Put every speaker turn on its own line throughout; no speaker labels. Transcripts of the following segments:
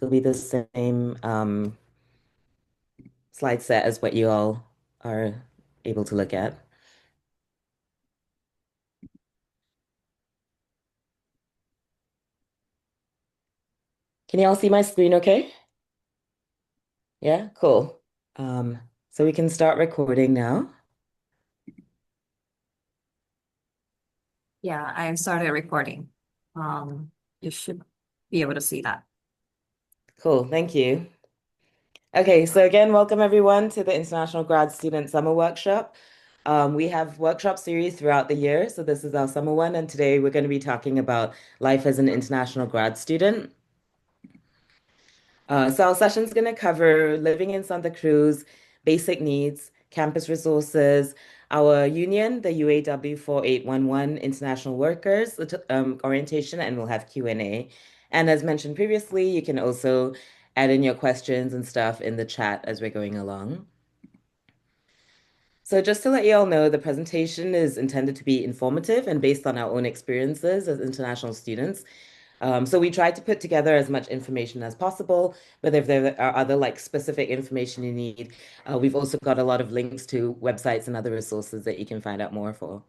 It'll be the same slide set as what you all are able to look at. Can you all see my screen okay? Yeah, cool. Um, so we can start recording now.
Yeah, I started recording. Um, you should be able to see that.
Cool, thank you. Okay, so again, welcome everyone to the International Grad Student Summer Workshop. We have workshop series throughout the year, so this is our summer one, and today we're going to be talking about life as an international grad student. So our session is going to cover living in Santa Cruz, basic needs, campus resources, our union, the UAW 4811 International Workers orientation, and we'll have Q&A. And as mentioned previously, you can also add in your questions and stuff in the chat as we're going along. So just to let you all know, the presentation is intended to be informative and based on our own experiences as international students. So we tried to put together as much information as possible, but if there are other like specific information you need, we've also got a lot of links to websites and other resources that you can find out more for.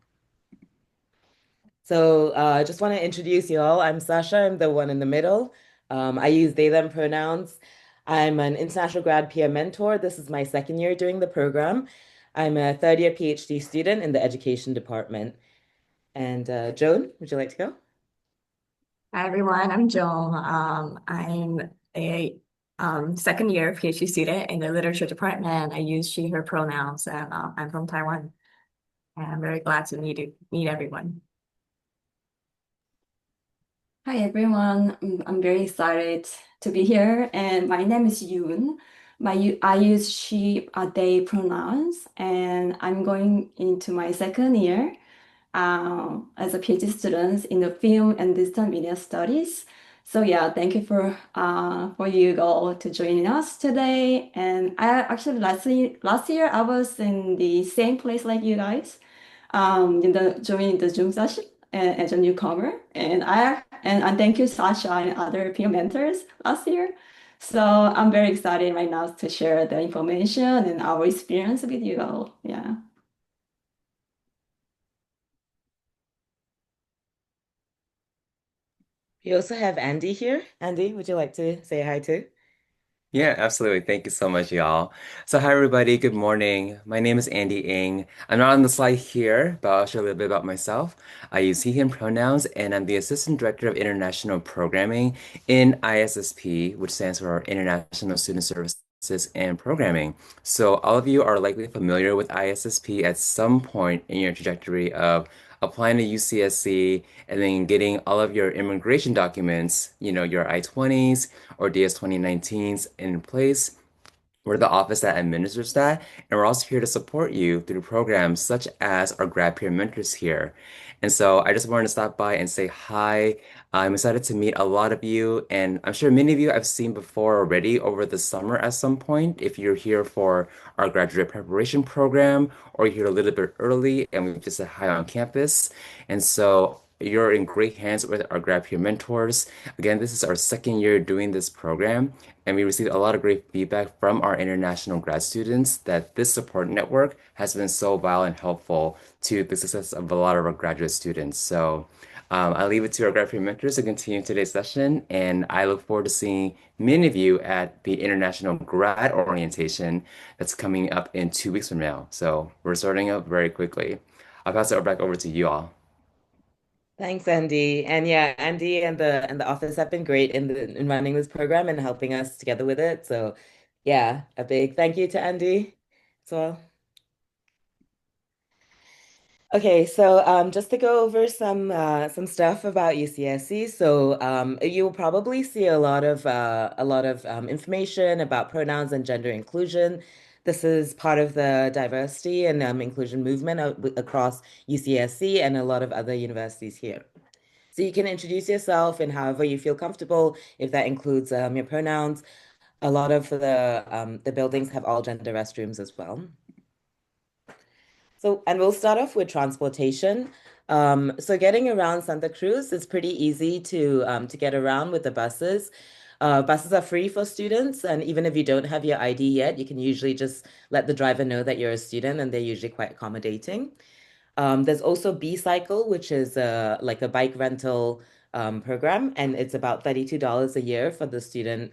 So I just want to introduce you all. I'm Sasha. I'm the one in the middle. I use they, them pronouns. I'm an international grad peer mentor. This is my second year doing the program. I'm a third year PhD student in the education department. And Joan, would you like to go?
Hi everyone, I'm Joan. I'm a second year PhD student in the literature department. I use she, her pronouns, and I'm from Taiwan. And I'm very glad to meet everyone.
Hi everyone, I'm very excited to be here, and my name is Yoon. I use she, they pronouns, and I'm going into my second year as a PhD student in the film and digital media studies. So yeah, thank you for you all to joining us today. And I actually last year I was in the same place like you guys, in the joining the Zoom session as a newcomer. And thank you Sasha and other peer mentors last year. So I'm very excited right now to share the information and our experience with you all. Yeah.
We also have Andy here. Andy, would you like to say hi too?
Yeah, absolutely. Thank you so much, y'all. So, hi, everybody. Good morning. My name is Andy Ng. I'm not on the slide here, but I'll share a little bit about myself. I use he, him pronouns, and I'm the Assistant Director of International Programming in ISSP, which stands for International Student Services and Programming. So, all of you are likely familiar with ISSP at some point in your trajectory of applying to UCSC and then getting all of your immigration documents, your I-20s or DS 2019s in place. We're the office that administers that, and we're also here to support you through programs such as our grad peer mentors here. And so I just wanted to stop by and say hi. I'm excited to meet a lot of you, and I'm sure many of you I've seen before already over the summer at some point. If you're here for our graduate preparation program, or you're here a little bit early and we just said hi on campus. And so you're in great hands with our grad peer mentors. Again, this is our second year doing this program, and we received a lot of great feedback from our international grad students that this support network has been so vital and helpful to the success of a lot of our graduate students. So I leave it to our grad peer mentors to continue today's session, and I look forward to seeing many of you at the International Grad Orientation that's coming up in 2 weeks from now. So we're starting up very quickly. I'll pass it back over to you all.
Thanks, Andy. And yeah, Andy and the office have been great in running this program and helping us together with it. So yeah, a big thank you to Andy as well. Okay, so just to go over some stuff about UCSC. So you will probably see a lot of information about pronouns and gender inclusion. This is part of the diversity and inclusion movement across UCSC and a lot of other universities here. So you can introduce yourself in however you feel comfortable, if that includes your pronouns. A lot of the buildings have all gender restrooms as well. So, and we'll start off with transportation. So getting around Santa Cruz is pretty easy to get around with the buses. Buses are free for students, and even if you don't have your ID yet, you can usually just let the driver know that you're a student, and they're usually quite accommodating. There's also B-Cycle, which is like a bike rental program, and it's about $32 a year for the student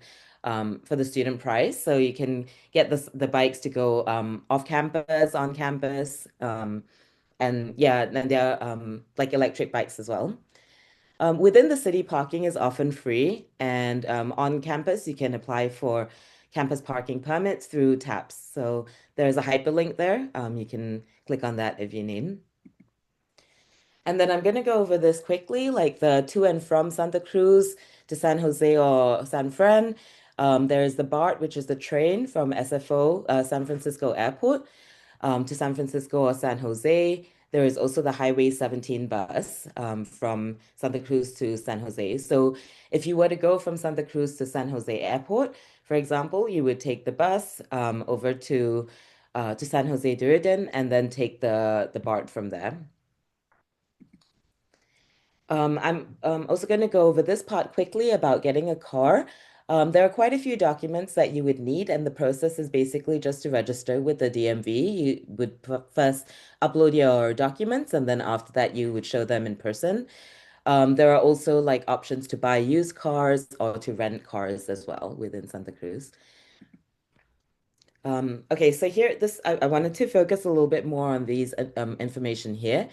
price. So you can get the bikes to go off campus, on campus, and yeah, and they're like electric bikes as well. Within the city, parking is often free, and on campus, you can apply for campus parking permits through TAPS. So there's a hyperlink there. You can click on that if you need. And then I'm going to go over this quickly, like the to and from Santa Cruz to San Jose or San Fran. There is the BART, which is the train from SFO, San Francisco Airport, to San Francisco or San Jose. There is also the Highway 17 bus from Santa Cruz to San Jose. So if you were to go from Santa Cruz to San Jose Airport, for example, you would take the bus over to San Jose Duridan and then take the BART from there. I'm also going to go over this part quickly about getting a car. There are quite a few documents that you would need, and the process is basically just to register with the DMV. You would first upload your documents, and then after that, you would show them in person. There are also like options to buy used cars or to rent cars as well within Santa Cruz. Okay, so here, I wanted to focus a little bit more on these information here.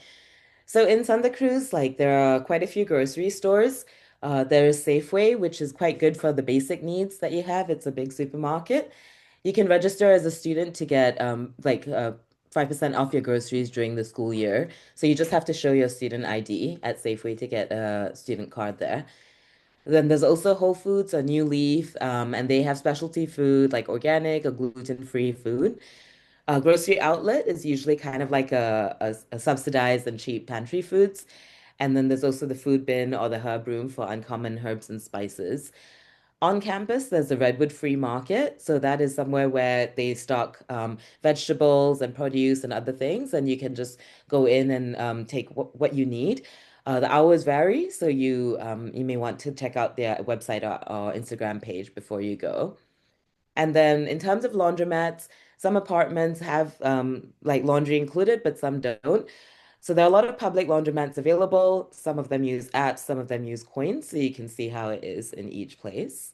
So in Santa Cruz, like there are quite a few grocery stores. There's Safeway, which is quite good for the basic needs that you have. It's a big supermarket. You can register as a student to get 5% off your groceries during the school year. So you just have to show your student ID at Safeway to get a student card there. Then there's also Whole Foods or New Leaf, and they have specialty food like organic or gluten-free food. A grocery outlet is usually kind of like a subsidized and cheap pantry foods. And then there's also the food bin or the herb room for uncommon herbs and spices. On campus, there's the Redwood Free Market. So that is somewhere where they stock vegetables and produce and other things. And you can just go in and take what you need. The hours vary, so you may want to check out their website or Instagram page before you go. And then in terms of laundromats, some apartments have like laundry included, but some don't. So there are a lot of public laundromats available. Some of them use apps, some of them use coins, so you can see how it is in each place.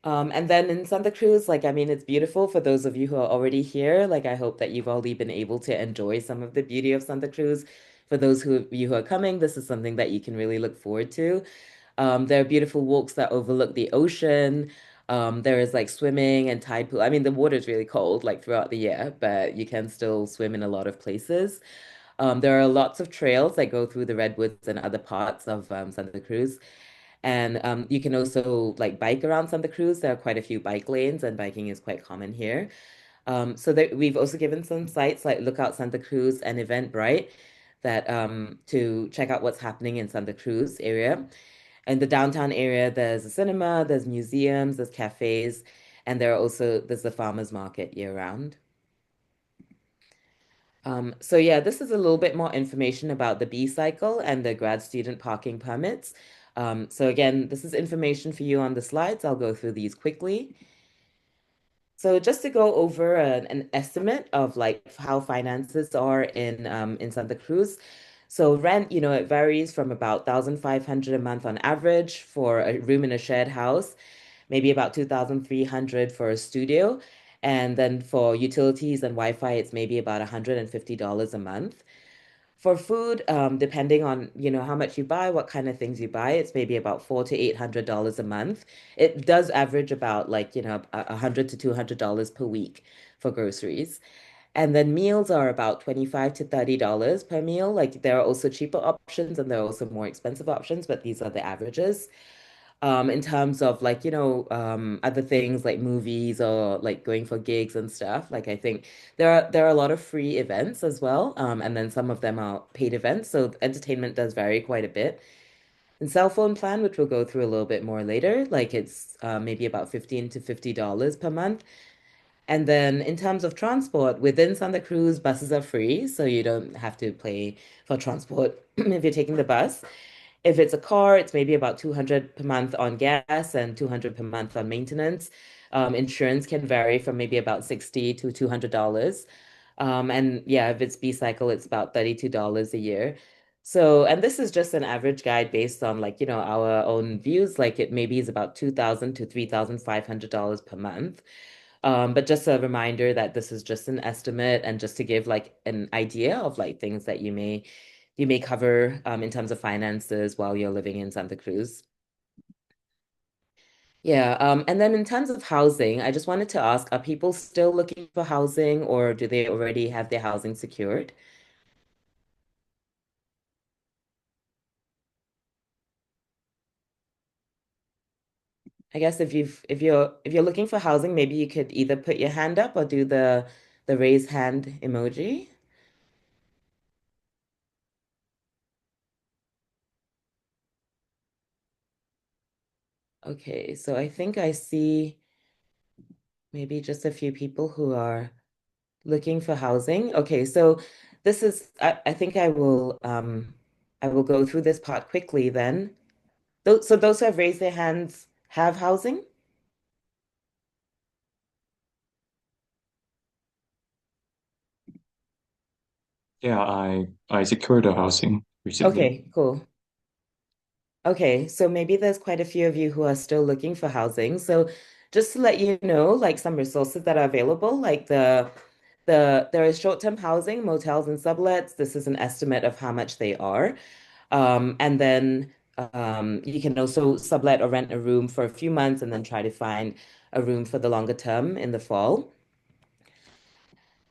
And then in Santa Cruz, like, I mean, it's beautiful for those of you who are already here. Like, I hope that you've already been able to enjoy some of the beauty of Santa Cruz. For those who you who are coming, this is something that you can really look forward to. There are beautiful walks that overlook the ocean. There is like swimming and tide pool. I mean, the water is really cold like throughout the year, but you can still swim in a lot of places. There are lots of trails that go through the redwoods and other parts of Santa Cruz. And you can also like bike around Santa Cruz. There are quite a few bike lanes, and biking is quite common here. So there, we've also given some sites like Lookout Santa Cruz and Eventbrite that to check out what's happening in Santa Cruz area. In the downtown area, there's a cinema, there's museums, there's cafes, and there's the farmers market year round. So yeah, this is a little bit more information about the B cycle and the grad student parking permits. So again, this is information for you on the slides. I'll go through these quickly. So just to go over an estimate of like how finances are in Santa Cruz. So rent, you know, it varies from about 1,500 a month on average for a room in a shared house, maybe about 2,300 for a studio. And then for utilities and Wi-Fi, it's maybe about $150 a month. For food, depending on, you know, how much you buy, what kind of things you buy, it's maybe about $400 to $800 a month. It does average about like, you know, $100 to $200 per week for groceries. And then meals are about $25 to $30 per meal. Like there are also cheaper options and there are also more expensive options, but these are the averages. In terms of like, you know, other things like movies or like going for gigs and stuff, like I think there are a lot of free events as well. And then some of them are paid events. So entertainment does vary quite a bit. And cell phone plan, which we'll go through a little bit more later, like it's maybe about $15 to $50 per month. And then in terms of transport, within Santa Cruz, buses are free, so you don't have to pay for transport if you're taking the bus. If it's a car, it's maybe about 200 per month on gas and 200 per month on maintenance. Insurance can vary from maybe about 60 to $200. And yeah, if it's B-cycle, it's about $32 a year. So, and this is just an average guide based on like, our own views. Like it maybe is about 2,000 to $3,500 per month. But just a reminder that this is just an estimate and just to give like an idea of like things that you may cover in terms of finances while you're living in Santa Cruz. Yeah, and then in terms of housing, I just wanted to ask, are people still looking for housing or do they already have their housing secured? I guess if you're looking for housing, maybe you could either put your hand up or do the raise hand emoji. Okay, so I think I see maybe just a few people who are looking for housing. Okay, so this is I think I will go through this part quickly then. Those who have raised their hands have housing?
Yeah, I secured a housing recently.
Okay, cool. Okay, so maybe there's quite a few of you who are still looking for housing. So just to let you know, like some resources that are available, like there is short-term housing, motels and sublets. This is an estimate of how much they are. And then you can also sublet or rent a room for a few months and then try to find a room for the longer term in the fall.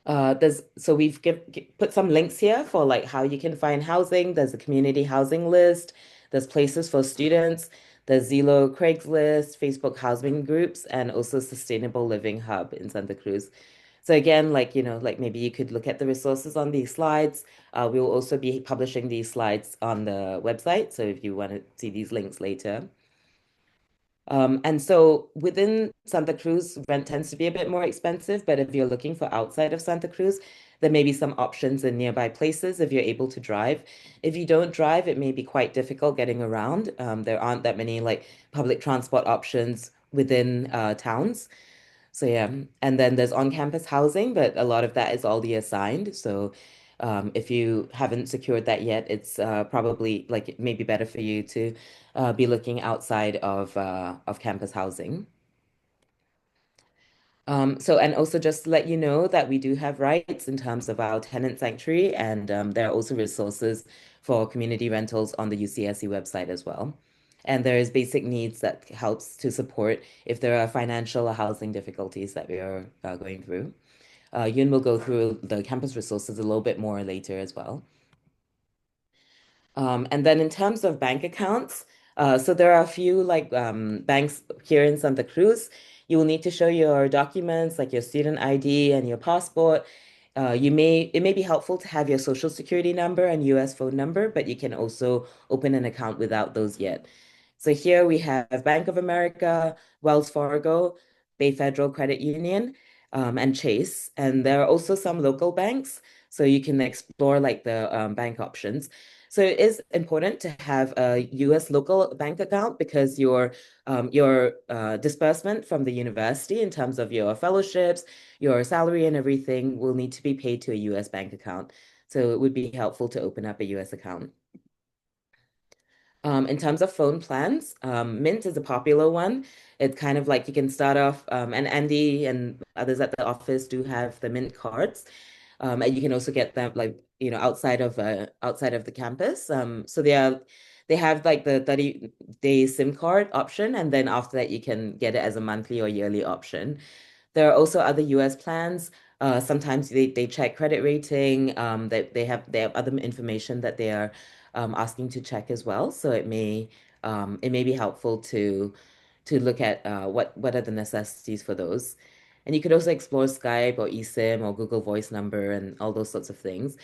Put some links here for like how you can find housing. There's a community housing list. There's places for students. There's Zillow, Craigslist, Facebook housing groups, and also Sustainable Living Hub in Santa Cruz. So again, like like maybe you could look at the resources on these slides. We will also be publishing these slides on the website. So if you want to see these links later. And so within Santa Cruz, rent tends to be a bit more expensive, but if you're looking for outside of Santa Cruz, there may be some options in nearby places if you're able to drive. If you don't drive, it may be quite difficult getting around. There aren't that many like public transport options within towns. So yeah, and then there's on-campus housing, but a lot of that is already assigned. So if you haven't secured that yet, it's probably like it may be better for you to be looking outside of campus housing. And also just to let you know that we do have rights in terms of our tenant sanctuary, and there are also resources for community rentals on the UCSC website as well. And there is basic needs that helps to support if there are financial or housing difficulties that we are going through. Yun will go through the campus resources a little bit more later as well. And then in terms of bank accounts, so there are a few like banks here in Santa Cruz. You will need to show your documents like your student ID and your passport. It may be helpful to have your social security number and US phone number, but you can also open an account without those yet. So here we have Bank of America, Wells Fargo, Bay Federal Credit Union, and Chase. And there are also some local banks, so you can explore like the bank options. So it is important to have a US local bank account because your disbursement from the university in terms of your fellowships, your salary and everything will need to be paid to a US bank account. So it would be helpful to open up a US account. In terms of phone plans, Mint is a popular one. It's kind of like you can start off, and Andy and others at the office do have the Mint cards. And you can also get them like, outside of the campus. So they have like the 30-day SIM card option, and then after that you can get it as a monthly or yearly option. There are also other US plans. Sometimes they check credit rating. They have other information that they are asking to check as well. So it may be helpful to look at what are the necessities for those. And you could also explore Skype or eSIM or Google Voice number and all those sorts of things.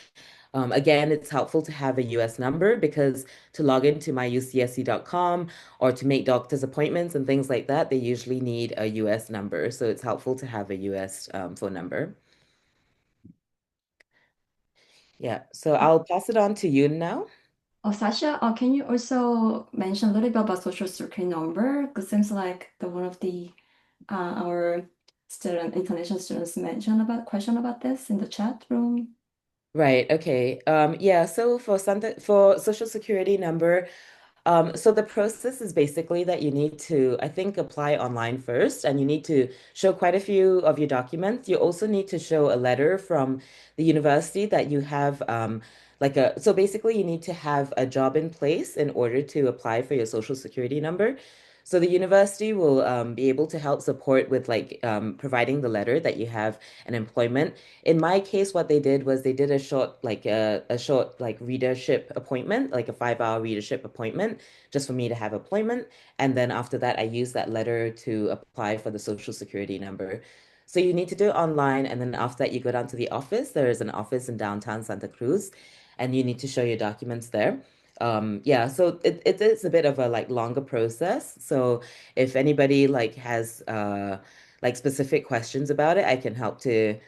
Again, it's helpful to have a US number because to log into myucsc.com or to make doctor's appointments and things like that, they usually need a US number. So it's helpful to have a US phone number. Yeah, so I'll pass it on to you now.
Oh, Sasha, can you also mention a little bit about social security number? Because it seems like the one of the our international students mentioned about question about this in the chat room.
Right, okay. Yeah, so for something for social security number, so the process is basically that you need to, I think, apply online first, and you need to show quite a few of your documents. You also need to show a letter from the university that you have, so basically you need to have a job in place in order to apply for your social security number. So the university will be able to help support with providing the letter that you have an employment. In my case, what they did was they did a short like readership appointment, like a 5 hour readership appointment, just for me to have employment. And then after that, I used that letter to apply for the social security number. So you need to do it online, and then after that, you go down to the office. There is an office in downtown Santa Cruz, and you need to show your documents there. Yeah, so it is a bit of a like longer process. So if anybody like has like specific questions about it, I can help to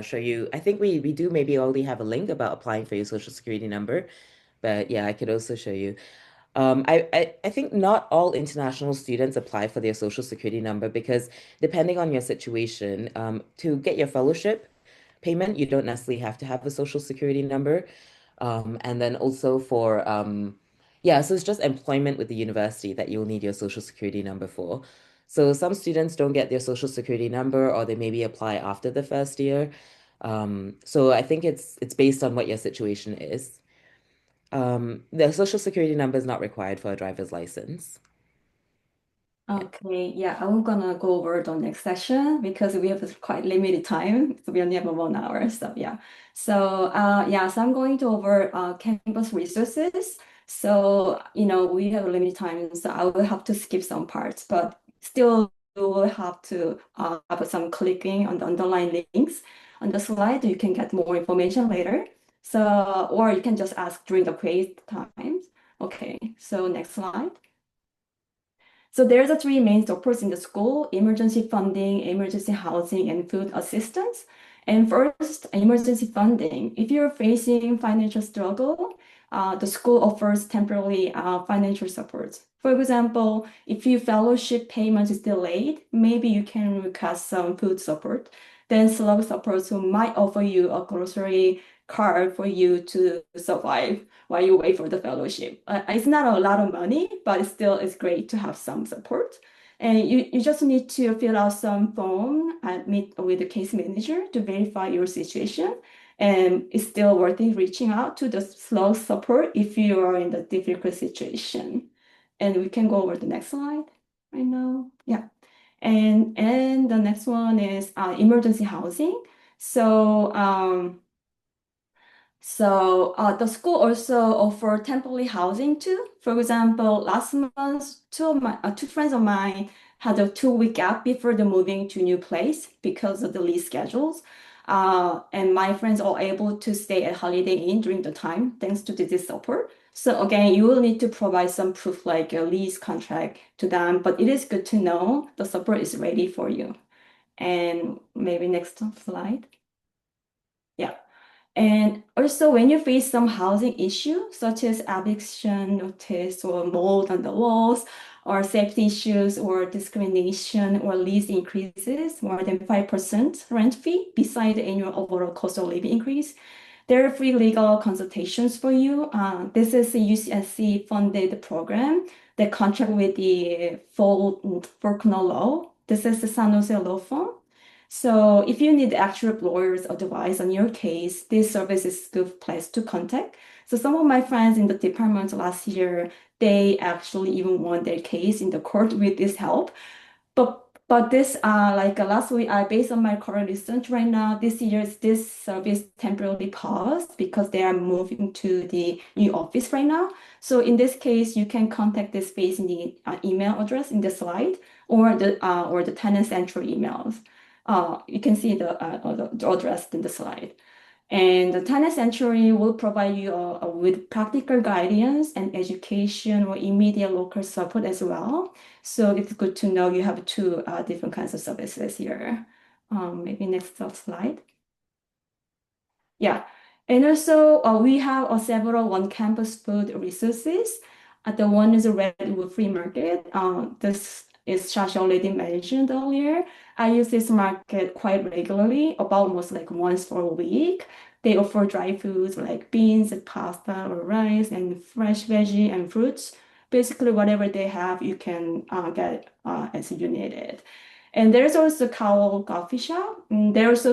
show you. I think we do maybe already have a link about applying for your social security number, but yeah, I could also show you. I think not all international students apply for their social security number because depending on your situation, to get your fellowship payment, you don't necessarily have to have a social security number. And then also yeah, so it's just employment with the university that you'll need your social security number for. So some students don't get their social security number, or they maybe apply after the first year. So I think it's based on what your situation is. The social security number is not required for a driver's license. Yeah.
Okay, yeah, I'm gonna go over the next session because we have quite limited time. So we only have 1 hour. So yeah. So I'm going to over campus resources. So we have a limited time, so I will have to skip some parts, but still you will have to have some clicking on the underlying links on the slide. You can get more information later. So or you can just ask during the quiz times. Okay, so next slide. So there's a three main supports in the school: emergency funding, emergency housing, and food assistance. And first, emergency funding. If you're facing financial struggle, the school offers temporary financial support. For example, if your fellowship payment is delayed, maybe you can request some food support. Then SLUG supports who might offer you a grocery card for you to survive while you wait for the fellowship. It's not a lot of money, but still it's great to have some support. And you just need to fill out some form and meet with the case manager to verify your situation. And it's still worth it reaching out to the SLUG support if you are in the difficult situation. And we can go over the next slide right now. Yeah. And the next one is emergency housing. So the school also offer temporary housing too. For example, last month, two friends of mine had a 2 week gap before the moving to new place because of the lease schedules. And my friends are able to stay at Holiday Inn during the time thanks to this support. So again, you will need to provide some proof like a lease contract to them, but it is good to know the support is ready for you. And maybe next slide. Yeah. And also, when you face some housing issue, such as eviction notice or mold on the walls, or safety issues, or discrimination, or lease increases more than 5% rent fee, beside the annual overall cost of living increase, there are free legal consultations for you. This is a UCSC funded program that contract with the Faulkner Law. This is the San Jose law firm. So if you need actual lawyer's advice on your case, this service is a good place to contact. So some of my friends in the department last year, they actually even won their case in the court with this help. But this last week, based on my current research right now, this service temporarily paused because they are moving to the new office right now. So in this case, you can contact this based in the email address in the slide or the tenant central emails. You can see the address in the slide. And the tenant sanctuary will provide you with practical guidance and education or immediate local support as well. So it's good to know you have two different kinds of services here. Maybe next slide. Yeah. And also, we have several on-campus food resources. The one is a Redwood Free Market. This is Shasha already mentioned earlier. I use this market quite regularly, about almost like once for a week. They offer dry foods like beans, pasta, or rice, and fresh veggie and fruits. Basically, whatever they have, you can get as you need it. And there's also Cowell Coffee Shop. There's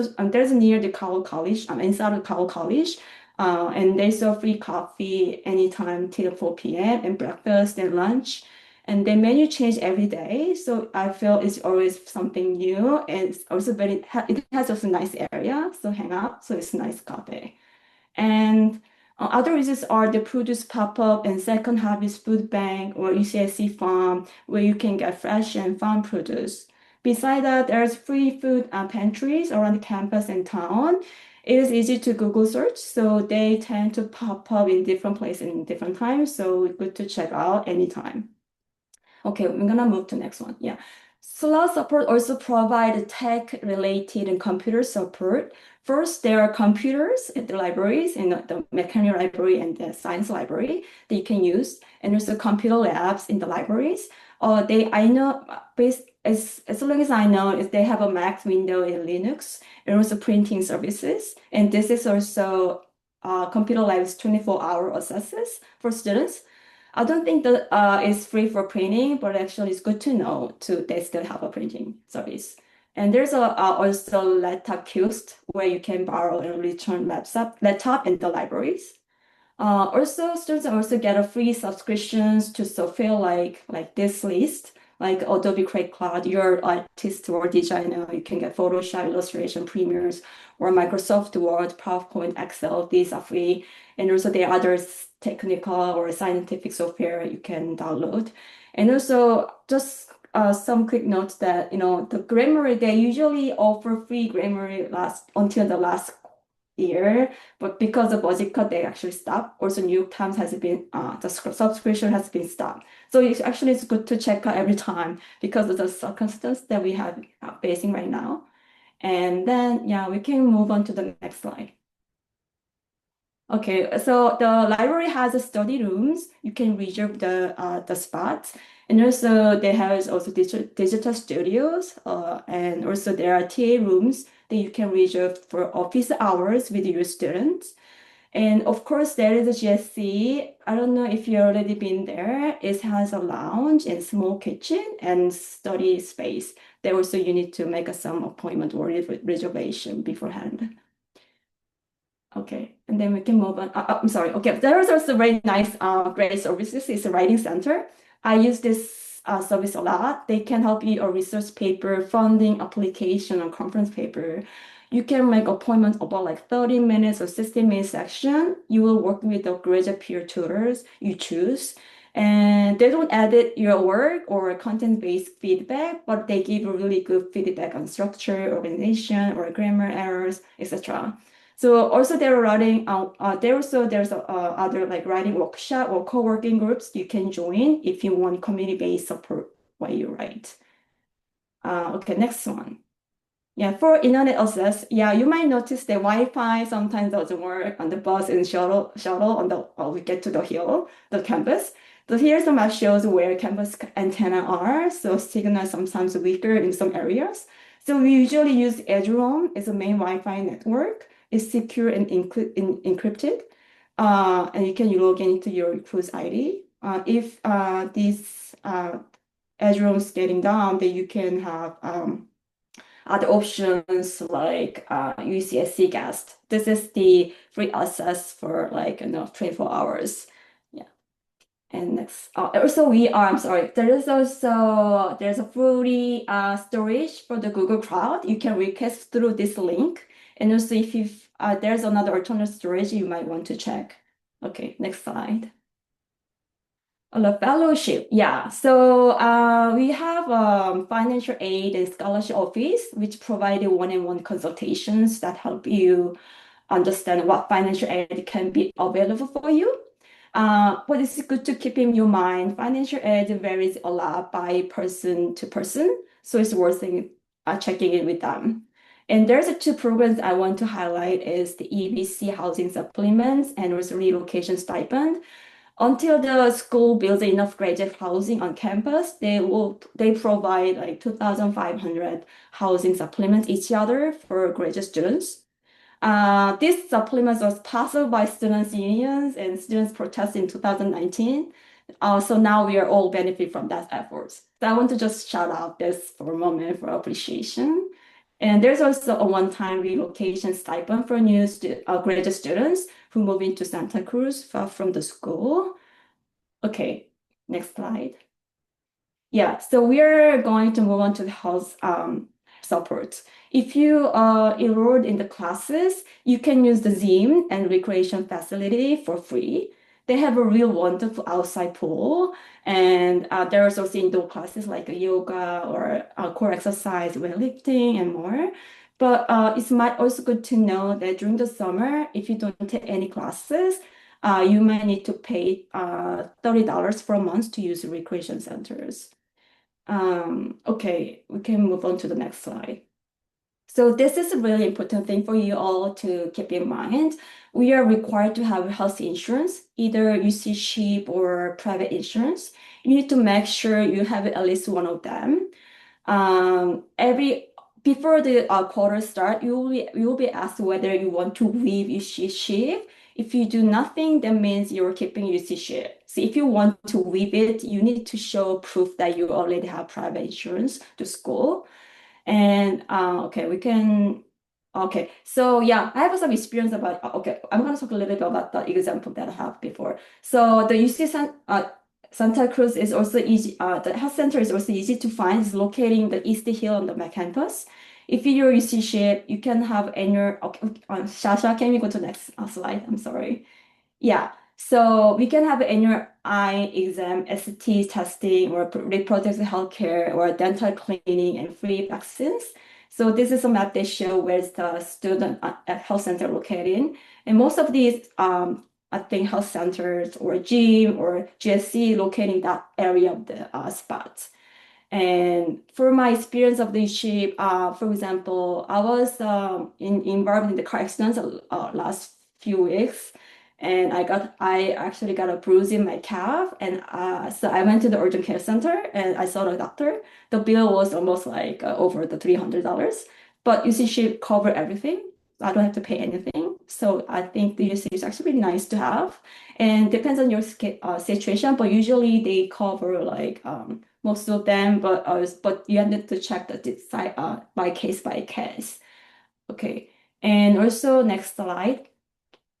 near the Cowell College, inside of Cowell College. And they serve free coffee anytime till 4 p.m. and breakfast and lunch. And the menu change every day. So I feel it's always something new. And it's also it has also nice area. So hang out. So it's nice coffee. And other reasons are the produce pop-up and second harvest food bank or UCSC farm where you can get fresh and farm produce. Beside that, there's free food pantries around campus and town. It is easy to Google search, so they tend to pop up in different places in different times, so good to check out anytime. Okay, we're gonna move to next one. Yeah. SLA support also provide tech-related and computer support. First, there are computers at the libraries, in the mechanical library and the science library that you can use, and also computer labs in the libraries. I know, as long as I know, is they have a Mac window in Linux, and also printing services. And this is also computer labs 24-hour accesses for students. I don't think that it's free for printing, but actually it's good to know they still have a printing service. And there's also laptop kiosk where you can borrow and return laptop in the libraries. Also, students also get a free subscriptions to software like this list, like Adobe Create Cloud. You're artist or designer, you can get Photoshop, Illustration, Premieres, or Microsoft Word, PowerPoint, Excel. These are free. And also there are other technical or scientific software you can download. And also just some quick notes that the Grammarly, they usually offer free Grammarly until the last year, but because of budget cut, they actually stopped. Also, New York Times has been the subscription has been stopped. So it's good to check out every time because of the circumstance that we have facing right now. And then yeah, we can move on to the next slide. Okay, so the library has a study rooms. You can reserve the spots, and also they have also digital studios, and also there are TA rooms that you can reserve for office hours with your students. And of course, there is a GSC. I don't know if you've already been there. It has a lounge and small kitchen and study space. There also you need to make some appointment or reservation beforehand. Okay, and then we can move on. I'm sorry. Okay, there is also very nice great services. It's a writing center. I use this service a lot. They can help you a research paper, funding application, or conference paper. You can make appointments about like 30 minutes or 60 minutes section. You will work with the graduate peer tutors you choose. And they don't edit your work or content-based feedback, but they give a really good feedback on structure, organization, or grammar errors, etc. So also they're running there's other like writing workshop or co-working groups you can join if you want community-based support while you write. Okay, next one. Yeah, for internet access, yeah, you might notice the Wi-Fi sometimes doesn't work on the bus and shuttle on we get to the hill, the campus. So here's a map shows where campus antenna are. So signal sometimes weaker in some areas. So we usually use Edgeroam as a main Wi-Fi network. It's secure and encrypted. And you can log into your cruise ID. If this Edgeroam is getting down, then you can have other options like UCSC guest. This is the free access for 24 hours. Yeah. And next, also I'm sorry, there's a free storage for the Google Cloud. You can request through this link. And also if there's another alternate storage you might want to check. Okay, next slide. On the fellowship, yeah. So we have financial aid and scholarship office, which provide one-on-one consultations that help you understand what financial aid can be available for you. But it's good to keep in your mind, financial aid varies a lot by person to person, so it's worth checking in with them. And there's two programs I want to highlight is the EBC housing supplements and also relocation stipend. Until the school builds enough graduate housing on campus, they provide like 2,500 housing supplements each other for graduate students. This supplement was possible by students' unions and students' protests in 2019. So now we are all benefit from that efforts. So I want to just shout out this for a moment for appreciation. And there's also a one-time relocation stipend for new graduate students who move into Santa Cruz far from the school. Okay, next slide. Yeah, so we're going to move on to the house support. If you enrolled in the classes, you can use the gym and recreation facility for free. They have a real wonderful outside pool, and there's also indoor classes like yoga or core exercise, weightlifting, and more. But it's might also good to know that during the summer, if you don't take any classes, you might need to pay $30 for a month to use recreation centers. Okay, we can move on to the next slide. So this is a really important thing for you all to keep in mind. We are required to have health insurance, either UC SHIP or private insurance. You need to make sure you have at least one of them. Before the quarter start, you will be asked whether you want to leave UC SHIP. If you do nothing, that means you're keeping UC SHIP. So if you want to leave it, you need to show proof that you already have private insurance to school. And okay, so yeah, I have some experience about, okay, I'm going to talk a little bit about the example that I have before. So the Santa Cruz is also easy, the health center is also easy to find. It's located in the East Hill on the Mac campus. If you're UC SHIP, you can have annual, Shasha, can we go to the next slide? I'm sorry. Yeah, so we can have annual eye exam, ST testing, or reproductive healthcare, or dental cleaning, and free vaccines. So this is a map they show where's the student at health center located. And most of these, I think health centers or gym or GSC located in that area of the spot. And for my experience of the ship, for example, I was involved in the car accidents last few weeks, and I actually got a bruise in my calf, and so I went to the urgent care center and I saw the doctor. The bill was almost like over the $300, but UC ship cover everything. I don't have to pay anything. So I think the UC is actually nice to have, and depends on your situation, but usually they cover like most of them, but you have to check the by case. Okay, and also next slide.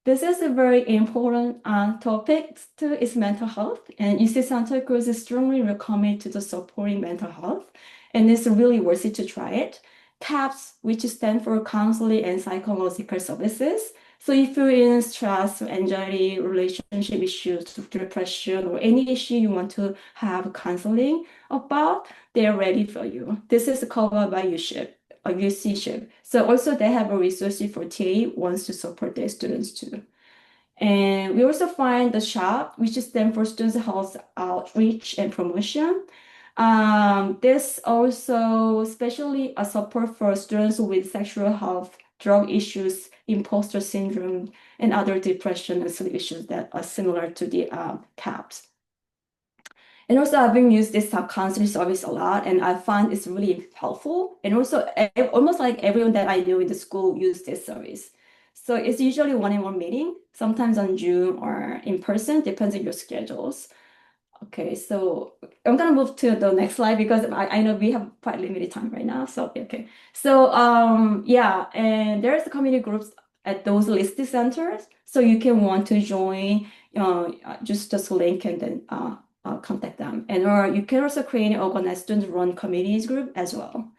This is a very important topic too, is mental health, and UC Santa Cruz is strongly recommended to the supporting mental health, and it's really worth it to try it. CAPS, which stand for Counseling and Psychological Services. So if you're in stress, anxiety, relationship issues, depression, or any issue you want to have counseling about, they're ready for you. This is covered by UC SHIP. So also they have a resource for TA wants to support their students too. And we also find the SHOP, which stands for Students Health Outreach and Promotion. This also especially a support for students with sexual health, drug issues, imposter syndrome, and other depression and sleep issues that are similar to the CAPS. And also I've been used this counseling service a lot, and I find it's really helpful. And also almost like everyone that I know in the school use this service. So it's usually one-on-one meeting, sometimes on Zoom or in person, depends on your schedules. Okay, so I'm gonna move to the next slide because I know we have quite limited time right now. So okay, so yeah, and there's the community groups at those listed centers, so you can want to join. Just link and then contact them, and or you can also create and organize student-run communities group as well.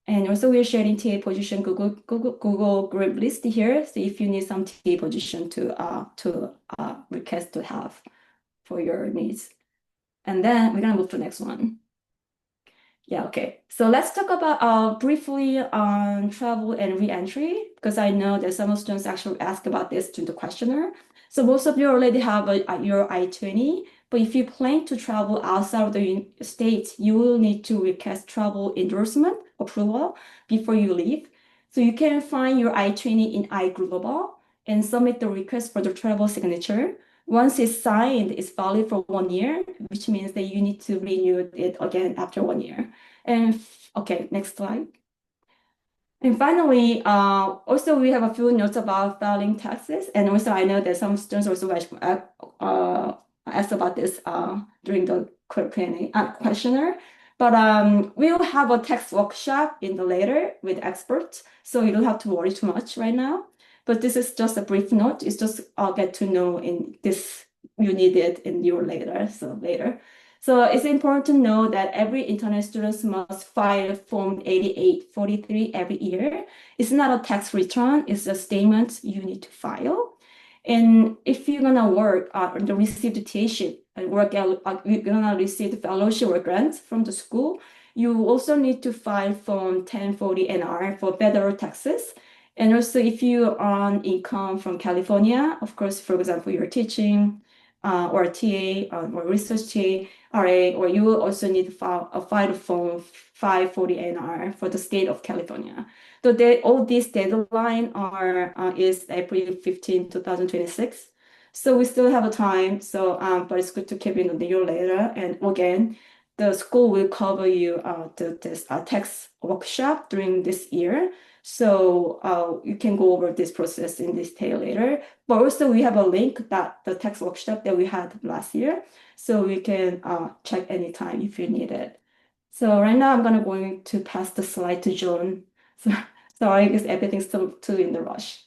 And also we're sharing TA position Google group list here. So if you need some TA position to request to have for your needs. And then we're gonna move to the next one. Yeah, okay. So let's talk about briefly on travel and re-entry, because I know that some students actually ask about this to the questionnaire. So most of you already have your I-20, but if you plan to travel outside of the States, you will need to request travel endorsement approval before you leave. So you can find your I-20 in iGlobal and submit the request for the travel signature. Once it's signed, it's valid for 1 year, which means that you need to renew it again after 1 year. And okay, next slide. And finally, also we have a few notes about filing taxes. And also I know that some students also asked about this during the Q&A questionnaire. But we'll have a tax workshop in the later with experts, so you don't have to worry too much right now. But this is just a brief note. It's just I'll get to know in this you need it in your later, so later. So it's important to know that every internet student must file Form 8843 every year. It's not a tax return, it's a statement you need to file. And if you're gonna work on the receive the TA-ship and you're gonna receive the fellowship or grants from the school, you also need to file Form 1040 NR for federal taxes. And also if you earn income from California, of course, for example, you're teaching or TA or research TA, RA, or you will also need to file Form 540 NR for the state of California. So all these deadline is April 15, 2026. So we still have a time. So but it's good to keep in the year later. And again, the school will cover you this tax workshop during this year. So you can go over this process in detail later. But also we have a link that the tax workshop that we had last year. So we can check anytime if you need it. So right now I'm going to pass the slide to John. So sorry, because everything's still too in the rush.